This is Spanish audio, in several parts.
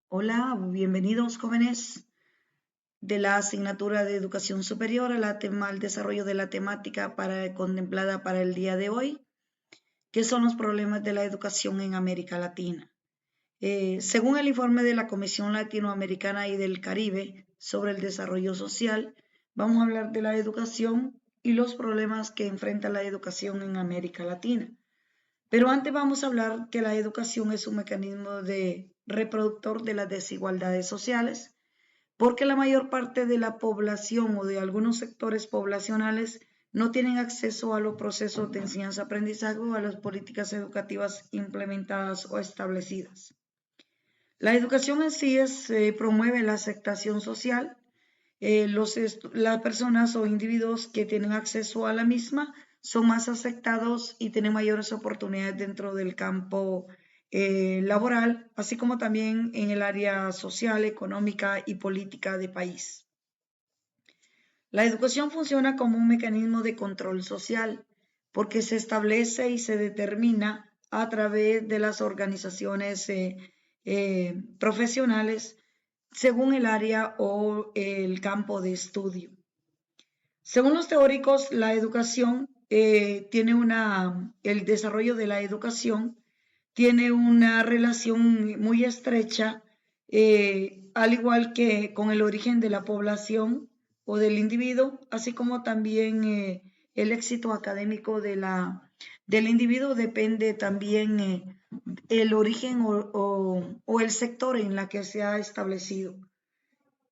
Hola, bienvenidos jóvenes de la asignatura de Educación Superior al desarrollo de la temática contemplada para el día de hoy, que son los problemas de la educación en América Latina. Según el informe de la Comisión Latinoamericana y del Caribe sobre el desarrollo social, vamos a hablar de la educación y los problemas que enfrenta la educación en América Latina. Pero antes vamos a hablar que la educación es un mecanismo de reproductor de las desigualdades sociales, porque la mayor parte de la población o de algunos sectores poblacionales no tienen acceso a los procesos de enseñanza-aprendizaje o a las políticas educativas implementadas o establecidas. La educación en sí promueve la aceptación social. Las personas o individuos que tienen acceso a la misma son más aceptados y tienen mayores oportunidades dentro del campo laboral, así como también en el área social, económica y política de país. La educación funciona como un mecanismo de control social porque se establece y se determina a través de las organizaciones profesionales según el área o el campo de estudio. Según los teóricos, la educación el desarrollo de la educación tiene una relación muy estrecha, al igual que con el origen de la población o del individuo, así como también el éxito académico del individuo depende también el origen o el sector en la que se ha establecido.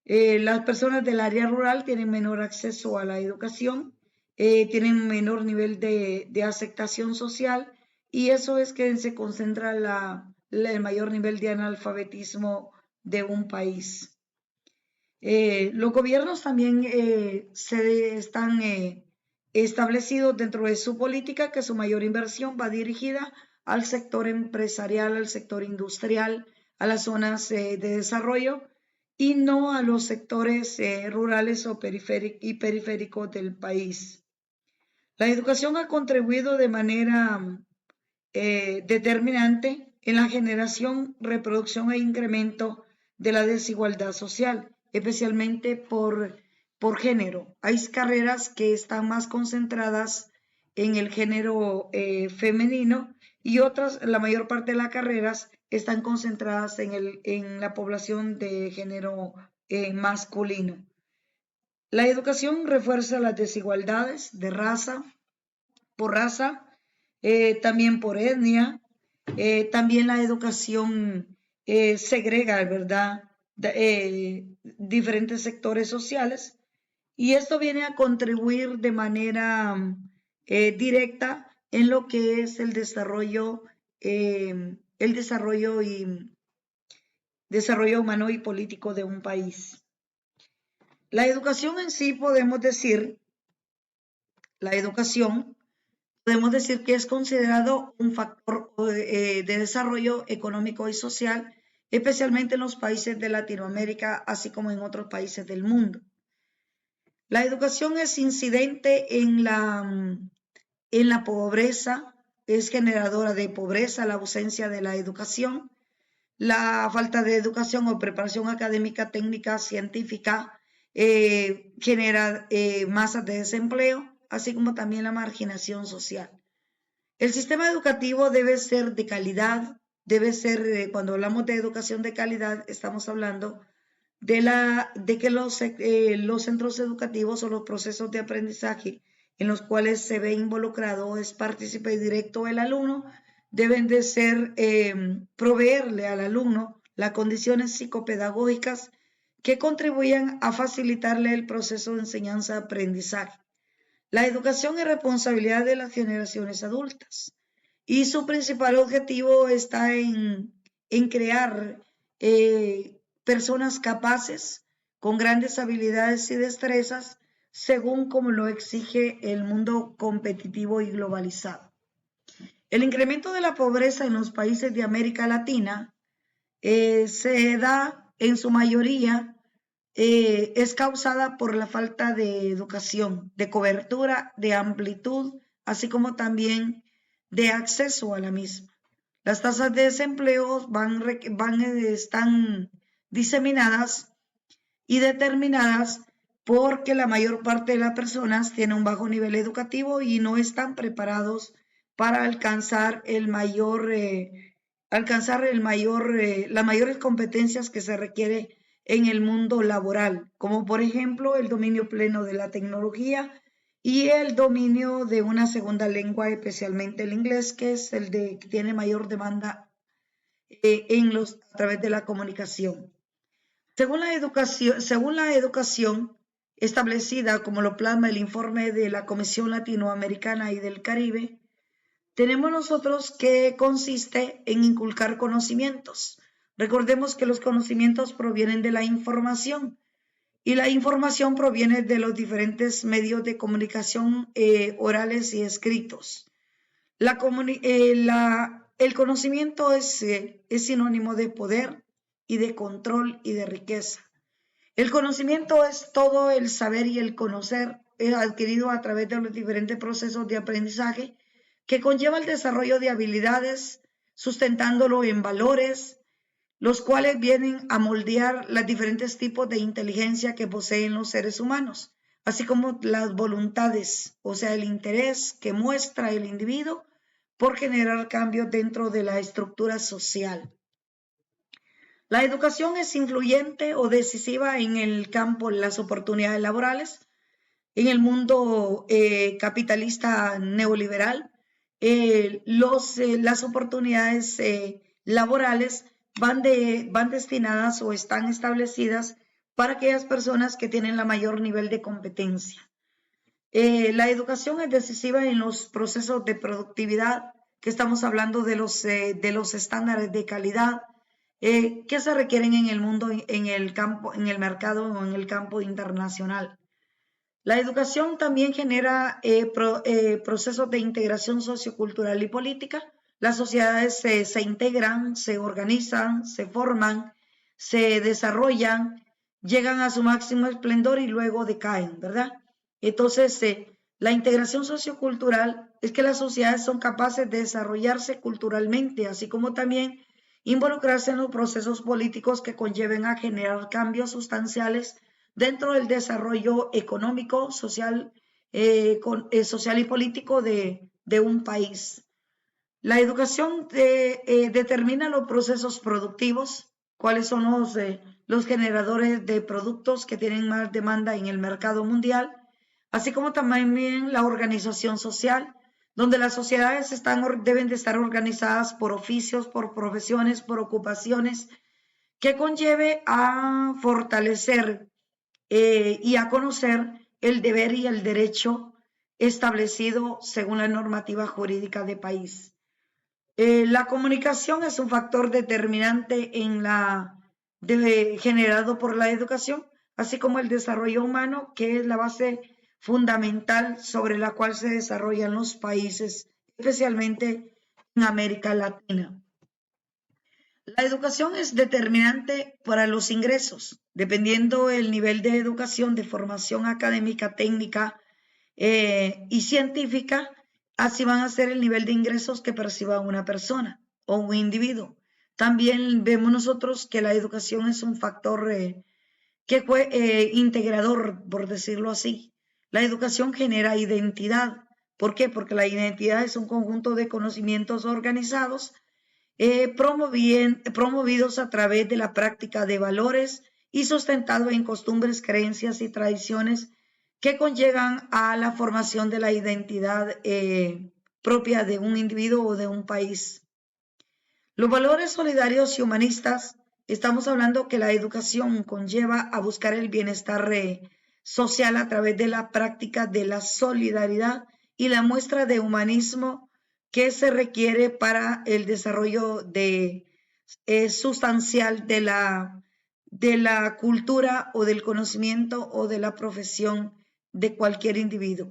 Las personas del área rural tienen menor acceso a la educación, tienen menor nivel de aceptación social y eso es que se concentra el mayor nivel de analfabetismo de un país. Los gobiernos también están establecidos dentro de su política que su mayor inversión va dirigida al sector empresarial, al sector industrial, a las zonas de desarrollo y no a los sectores rurales o periféricos del país. La educación ha contribuido de manera determinante en la generación, reproducción e incremento de la desigualdad social, especialmente por género. Hay carreras que están más concentradas en el género femenino y otras, la mayor parte de las carreras están concentradas en la población de género masculino. La educación refuerza las desigualdades de por raza, también por etnia, también la educación segrega, ¿verdad? Diferentes sectores sociales y esto viene a contribuir de manera directa en lo que es el desarrollo humano y político de un país. La educación en sí podemos decir que es considerado un factor de desarrollo económico y social, especialmente en los países de Latinoamérica, así como en otros países del mundo. La educación es incidente en la pobreza, es generadora de pobreza, la ausencia de la educación, la falta de educación o preparación académica, técnica, científica, genera masas de desempleo, así como también la marginación social. El sistema educativo debe ser de calidad, cuando hablamos de educación de calidad, estamos hablando de que los centros educativos o los procesos de aprendizaje en los cuales se ve involucrado es partícipe directo el alumno, deben de ser proveerle al alumno las condiciones psicopedagógicas que contribuyan a facilitarle el proceso de enseñanza-aprendizaje. La educación es responsabilidad de las generaciones adultas y su principal objetivo está en crear personas capaces con grandes habilidades y destrezas según como lo exige el mundo competitivo y globalizado. El incremento de la pobreza en los países de América Latina se da en su mayoría es causada por la falta de educación, de cobertura, de amplitud, así como también de acceso a la misma. Las tasas de desempleo están diseminadas y determinadas porque la mayor parte de las personas tiene un bajo nivel educativo y no están preparados para alcanzar las mayores competencias que se requiere en el mundo laboral, como por ejemplo el dominio pleno de la tecnología y el dominio de una segunda lengua, especialmente el inglés, que es el que tiene mayor demanda a través de la comunicación. Según la educación establecida, como lo plasma el informe de la Comisión Latinoamericana y del Caribe, tenemos nosotros que consiste en inculcar conocimientos. Recordemos que los conocimientos provienen de la información y la información proviene de los diferentes medios de comunicación orales y escritos. El conocimiento es sinónimo de poder y de control y de riqueza. El conocimiento es todo el saber y el conocer adquirido a través de los diferentes procesos de aprendizaje que conlleva el desarrollo de habilidades, sustentándolo en valores, los cuales vienen a moldear los diferentes tipos de inteligencia que poseen los seres humanos, así como las voluntades, o sea, el interés que muestra el individuo por generar cambios dentro de la estructura social. La educación es influyente o decisiva en el campo de las oportunidades laborales, en el mundo capitalista neoliberal. Las oportunidades laborales van destinadas o están establecidas para aquellas personas que tienen la mayor nivel de competencia. La educación es decisiva en los procesos de productividad, que estamos hablando de los estándares de calidad que se requieren en el mundo, en el campo, en el mercado o en el campo internacional. La educación también genera procesos de integración sociocultural y política. Las sociedades se integran, se organizan, se forman, se desarrollan, llegan a su máximo esplendor y luego decaen, ¿verdad? Entonces, la integración sociocultural es que las sociedades son capaces de desarrollarse culturalmente, así como también involucrarse en los procesos políticos que conlleven a generar cambios sustanciales dentro del desarrollo económico, social, social y político de un país. La educación determina los procesos productivos, cuáles son los generadores de productos que tienen más demanda en el mercado mundial, así como también la organización social, donde las sociedades deben de estar organizadas por oficios, por profesiones, por ocupaciones, que conlleve a fortalecer y a conocer el deber y el derecho establecido según la normativa jurídica de país. La comunicación es un factor determinante generado por la educación, así como el desarrollo humano, que es la base fundamental sobre la cual se desarrollan los países, especialmente en América Latina. La educación es determinante para los ingresos, dependiendo el nivel de educación, de formación académica, técnica y científica. Así van a ser el nivel de ingresos que perciba una persona o un individuo. También vemos nosotros que la educación es un factor integrador, por decirlo así. La educación genera identidad. ¿Por qué? Porque la identidad es un conjunto de conocimientos organizados promovidos a través de la práctica de valores y sustentado en costumbres, creencias y tradiciones que conllevan a la formación de la identidad propia de un individuo o de un país. Los valores solidarios y humanistas, estamos hablando que la educación conlleva a buscar el bienestar social a través de la práctica de la solidaridad y la muestra de humanismo que se requiere para el desarrollo sustancial de la cultura o del conocimiento o de la profesión de cualquier individuo.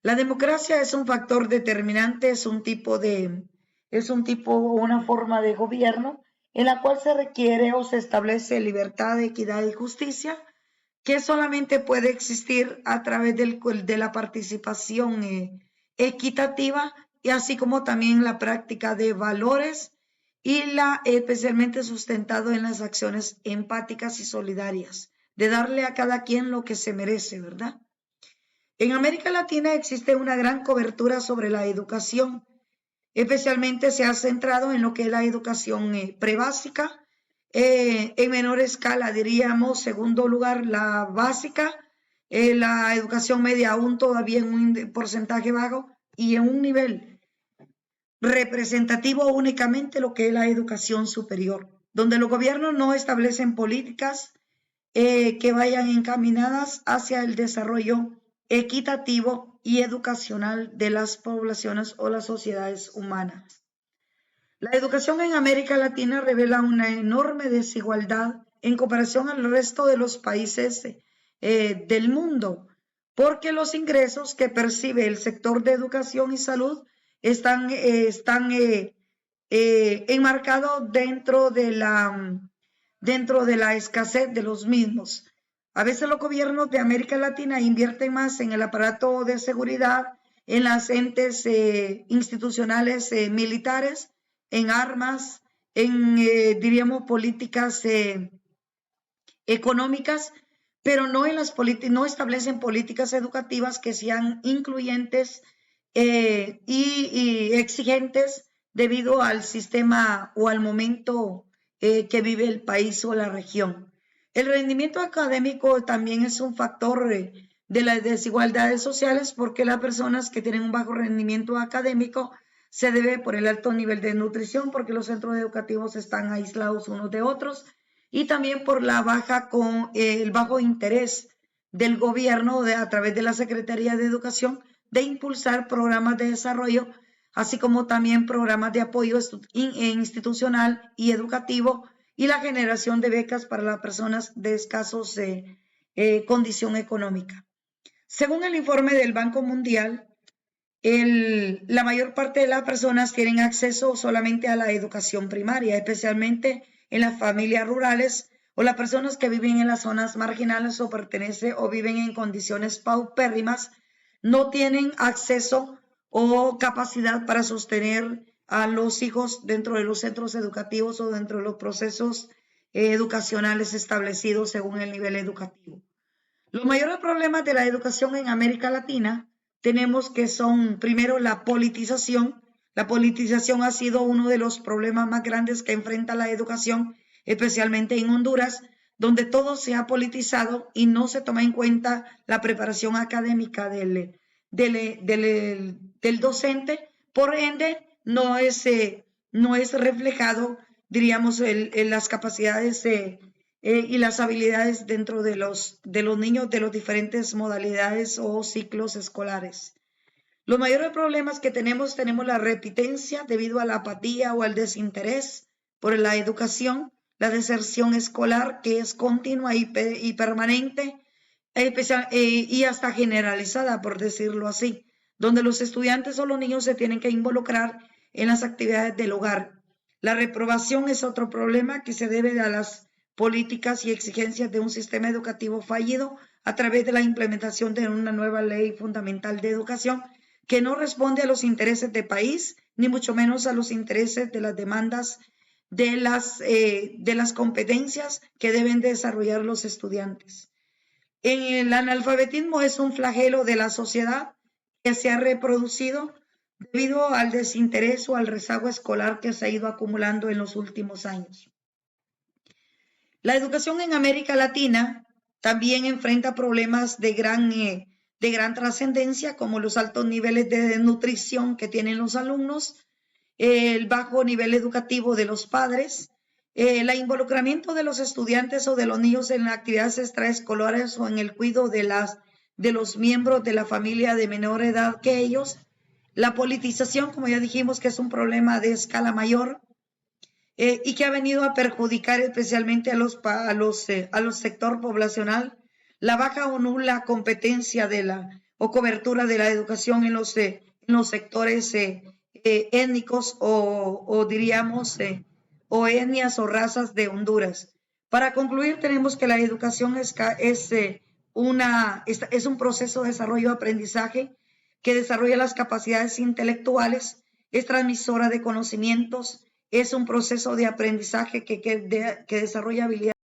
La democracia es un factor determinante, es un tipo o una forma de gobierno en la cual se requiere o se establece libertad, equidad y justicia, que solamente puede existir a través de la participación equitativa y así como también la práctica de valores y especialmente sustentado en las acciones empáticas y solidarias, de darle a cada quien lo que se merece, ¿verdad? En América Latina existe una gran cobertura sobre la educación, especialmente se ha centrado en lo que es la educación prebásica, en menor escala, diríamos, segundo lugar, la básica, la educación media aún todavía en un porcentaje bajo y en un nivel representativo únicamente lo que es la educación superior, donde los gobiernos no establecen políticas que vayan encaminadas hacia el desarrollo equitativo y educacional de las poblaciones o las sociedades humanas. La educación en América Latina revela una enorme desigualdad en comparación al resto de los países del mundo, porque los ingresos que percibe el sector de educación y salud están enmarcados dentro de la escasez de los mismos. A veces los gobiernos de América Latina invierten más en el aparato de seguridad, en las entes institucionales militares, en armas, en, diríamos, políticas económicas, pero no establecen políticas educativas que sean incluyentes y exigentes debido al sistema o al momento que vive el país o la región. El rendimiento académico también es un factor de las desigualdades sociales, porque las personas que tienen un bajo rendimiento académico se debe por el alto nivel de nutrición, porque los centros educativos están aislados unos de otros, y también por el bajo interés del gobierno a través de la Secretaría de Educación de impulsar programas de desarrollo, así como también programas de apoyo institucional y educativo, y la generación de becas para las personas de escasos condición económica. Según el informe del Banco Mundial, la mayor parte de las personas tienen acceso solamente a la educación primaria, especialmente en las familias rurales o las personas que viven en las zonas marginales o viven en condiciones paupérrimas, no tienen acceso o capacidad para sostener a los hijos dentro de los centros educativos o dentro de los procesos educacionales establecidos según el nivel educativo. Los mayores problemas de la educación en América Latina tenemos que son, primero, la politización. La politización ha sido uno de los problemas más grandes que enfrenta la educación, especialmente en Honduras, donde todo se ha politizado y no se toma en cuenta la preparación académica del docente. Por ende, no es reflejado, diríamos, las capacidades y las habilidades dentro de los niños de las diferentes modalidades o ciclos escolares. Los mayores problemas que tenemos la repitencia debido a la apatía o al desinterés por la educación, la deserción escolar que es continua y permanente, y hasta generalizada, por decirlo así, donde los estudiantes o los niños se tienen que involucrar en las actividades del hogar. La reprobación es otro problema que se debe a las políticas y exigencias de un sistema educativo fallido a través de la implementación de una nueva ley fundamental de educación que no responde a los intereses del país, ni mucho menos a los intereses de las demandas de las competencias que deben desarrollar los estudiantes. El analfabetismo es un flagelo de la sociedad que se ha reproducido debido al desinterés o al rezago escolar que se ha ido acumulando en los últimos años. La educación en América Latina también enfrenta problemas de gran trascendencia, como los altos niveles de desnutrición que tienen los alumnos, el bajo nivel educativo de los padres, el involucramiento de los estudiantes o de los niños en actividades extraescolares o en el cuidado de los miembros de la familia de menor edad que ellos, la politización, como ya dijimos, que es un problema de escala mayor, y que ha venido a perjudicar especialmente a los sector poblacional, la baja o nula competencia o cobertura de la educación en los sectores étnicos o diríamos o etnias o razas de Honduras. Para concluir, tenemos que la educación es un proceso de desarrollo-aprendizaje que desarrolla las capacidades intelectuales, es transmisora de conocimientos, es un proceso de aprendizaje que desarrolla habilidades